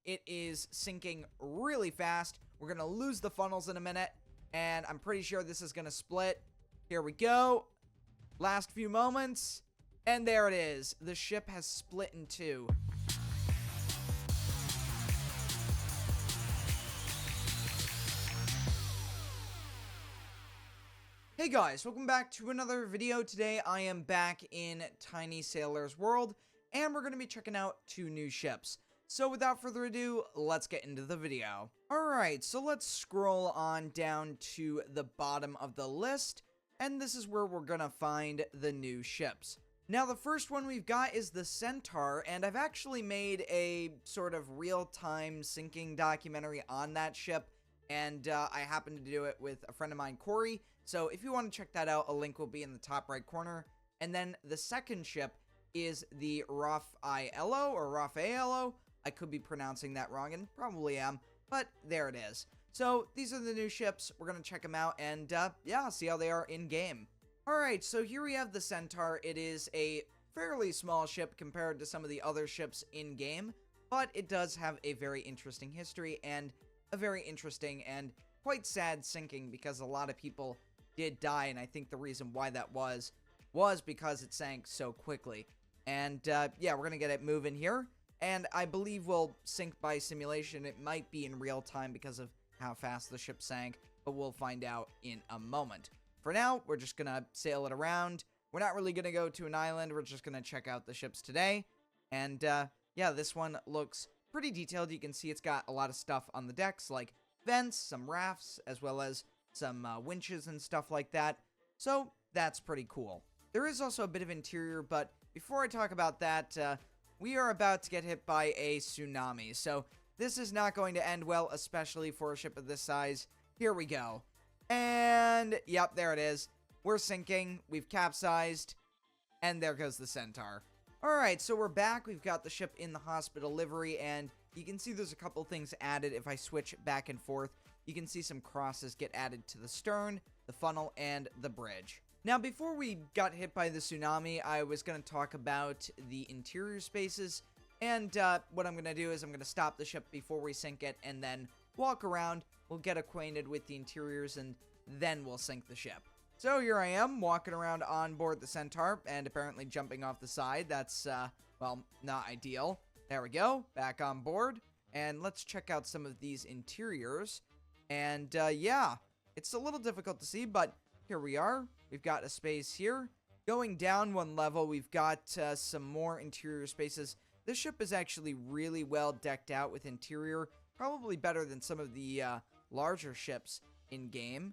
it is sinking really fast. We're going to lose the funnels in a minute, and I'm pretty sure this is going to split. Here we go. Last few moments, and there it is. The ship has split in two. Hey guys, welcome back to another video. Today I am back in Tiny Sailor's World, and we're going to be checking out 2 new ships. So without further ado, let's get into the video. Alright, so let's scroll on down to the bottom of the list, and this is where we're going to find the new ships. Now the first one we've got is the Centaur, and I've actually made a sort of real-time sinking documentary on that ship. And I happen to do it with a friend of mine, Corey. So if you want to check that out, a link will be in the top right corner. And then the second ship is the Raffaello or Raffaello. I could be pronouncing that wrong and probably am, but there it is. So these are the new ships. We're going to check them out and yeah, see how they are in game. All right, so here we have the Centaur. It is a fairly small ship compared to some of the other ships in game, but it does have a very interesting history and a very interesting and quite sad sinking because a lot of people did die, and I think the reason why that was because it sank so quickly. And yeah, we're gonna get it moving here, and I believe we'll sink by simulation. It might be in real time because of how fast the ship sank, but we'll find out in a moment. For now, we're just gonna sail it around. We're not really gonna go to an island. We're just gonna check out the ships today. And yeah, this one looks pretty detailed. You can see it's got a lot of stuff on the decks, like vents, some rafts, as well as some winches and stuff like that. So that's pretty cool. There is also a bit of interior, but before I talk about that, we are about to get hit by a tsunami. So this is not going to end well, especially for a ship of this size. Here we go. And yep, there it is. We're sinking. We've capsized. And there goes the Centaur. Alright, so we're back. We've got the ship in the hospital livery, and you can see there's a couple things added. If I switch back and forth, you can see some crosses get added to the stern, the funnel, and the bridge. Now, before we got hit by the tsunami, I was going to talk about the interior spaces, and what I'm going to do is I'm going to stop the ship before we sink it, and then walk around. We'll get acquainted with the interiors, and then we'll sink the ship. So here I am, walking around on board the Centaur, and apparently jumping off the side. That's, well, not ideal. There we go, back on board, and let's check out some of these interiors. And, yeah, it's a little difficult to see, but here we are. We've got a space here. Going down one level, we've got some more interior spaces. This ship is actually really well decked out with interior, probably better than some of the larger ships in-game.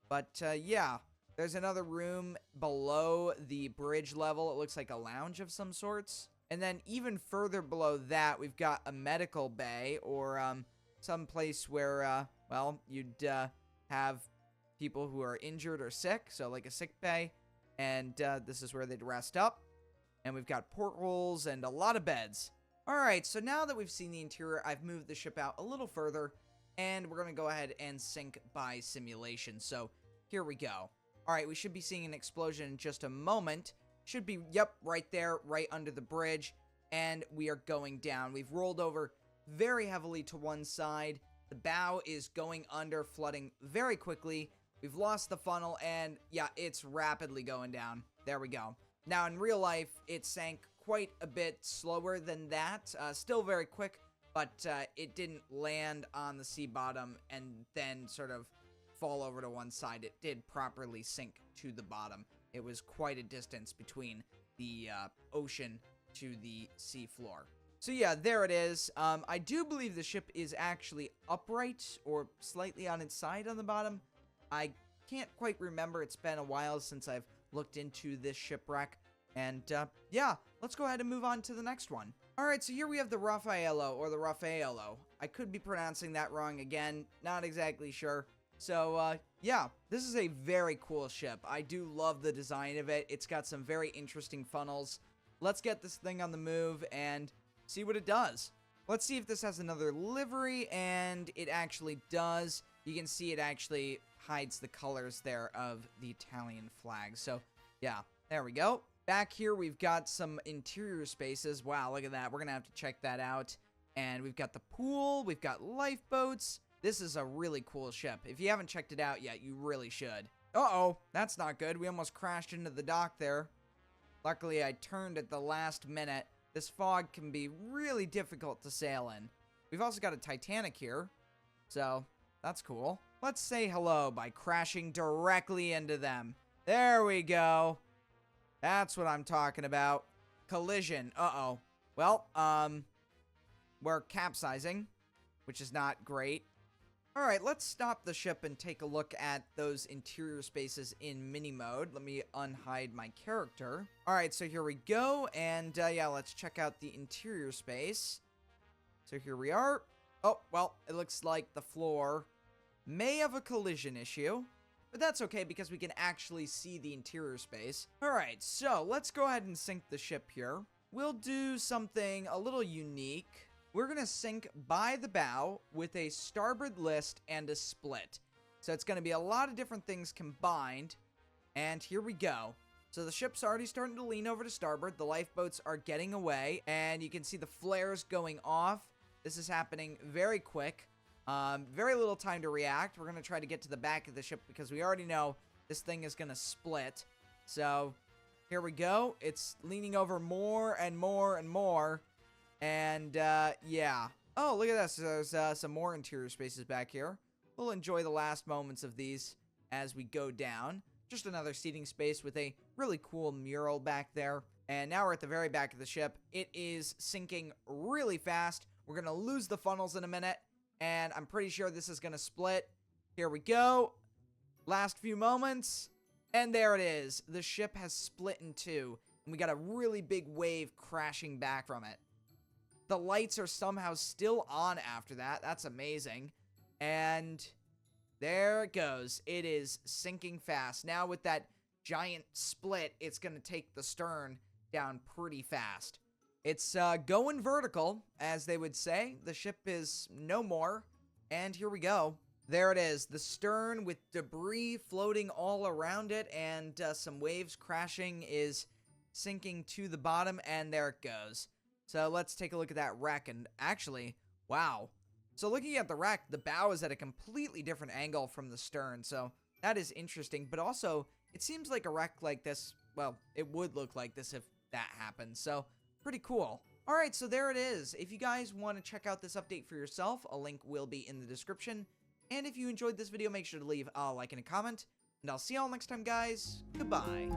But, yeah. There's another room below the bridge level. It looks like a lounge of some sorts. And then even further below that, we've got a medical bay, or some place where, well, you'd have people who are injured or sick, so like a sick bay. And this is where they'd rest up. And we've got portholes and a lot of beds. Alright, so now that we've seen the interior, I've moved the ship out a little further, and we're going to go ahead and sink by simulation. So here we go. Alright, we should be seeing an explosion in just a moment. Should be, yep, right there, right under the bridge. And we are going down. We've rolled over very heavily to one side. The bow is going under, flooding very quickly. We've lost the funnel, and yeah, it's rapidly going down. There we go. Now, in real life, it sank quite a bit slower than that. Still very quick, but it didn't land on the sea bottom and then sort of fall over to one side. It did properly sink to the bottom. It was quite a distance between the ocean to the sea floor. So yeah, there it is. I do believe the ship is actually upright or slightly on its side on the bottom. I can't quite remember. It's been a while since I've looked into this shipwreck. And yeah, let's go ahead and move on to the next one. Alright, so here we have the Raffaello, or the Raffaello. I could be pronouncing that wrong again. Not exactly sure. So, yeah, this is a very cool ship. I do love the design of it. It's got some very interesting funnels. Let's get this thing on the move and see what it does. Let's see if this has another livery, and it actually does. You can see it actually hides the colors there of the Italian flag. So, yeah, there we go. Back here, we've got some interior spaces. Wow, look at that. We're going to have to check that out. And we've got the pool. We've got lifeboats. This is a really cool ship. If you haven't checked it out yet, you really should. Uh-oh, that's not good. We almost crashed into the dock there. Luckily, I turned at the last minute. This fog can be really difficult to sail in. We've also got a Titanic here, so that's cool. Let's say hello by crashing directly into them. There we go. That's what I'm talking about. Collision. Uh-oh. Well, we're capsizing, which is not great. All right, let's stop the ship and take a look at those interior spaces in mini mode. Let me unhide my character. All right, so here we go. And yeah, let's check out the interior space. So here we are. Oh, well, it looks like the floor may have a collision issue, but that's okay because we can actually see the interior space. All right, so let's go ahead and sink the ship here. We'll do something a little unique. We're going to sink by the bow with a starboard list and a split. So it's going to be a lot of different things combined. And here we go. So the ship's already starting to lean over to starboard. The lifeboats are getting away. And you can see the flares going off. This is happening very quick. Very little time to react. We're going to try to get to the back of the ship because we already know this thing is going to split. So here we go. It's leaning over more and more and more. And, yeah. Oh, look at this. There's some more interior spaces back here. We'll enjoy the last moments of these as we go down. Just another seating space with a really cool mural back there. And now we're at the very back of the ship. It is sinking really fast. We're going to lose the funnels in a minute. And I'm pretty sure this is going to split. Here we go. Last few moments. And there it is. The ship has split in two. And we got a really big wave crashing back from it. The lights are somehow still on after that. That's amazing. And there it goes. It is sinking fast. Now with that giant split, it's going to take the stern down pretty fast. It's going vertical, as they would say. The ship is no more. And here we go. There it is. The stern with debris floating all around it and some waves crashing is sinking to the bottom. And there it goes. So let's take a look at that wreck, and actually, wow. So looking at the wreck, the bow is at a completely different angle from the stern, so that is interesting. But also, it seems like a wreck like this, well, it would look like this if that happened, so pretty cool. All right, so there it is. If you guys want to check out this update for yourself, a link will be in the description. And if you enjoyed this video, make sure to leave a like and a comment, and I'll see y'all next time, guys. Goodbye.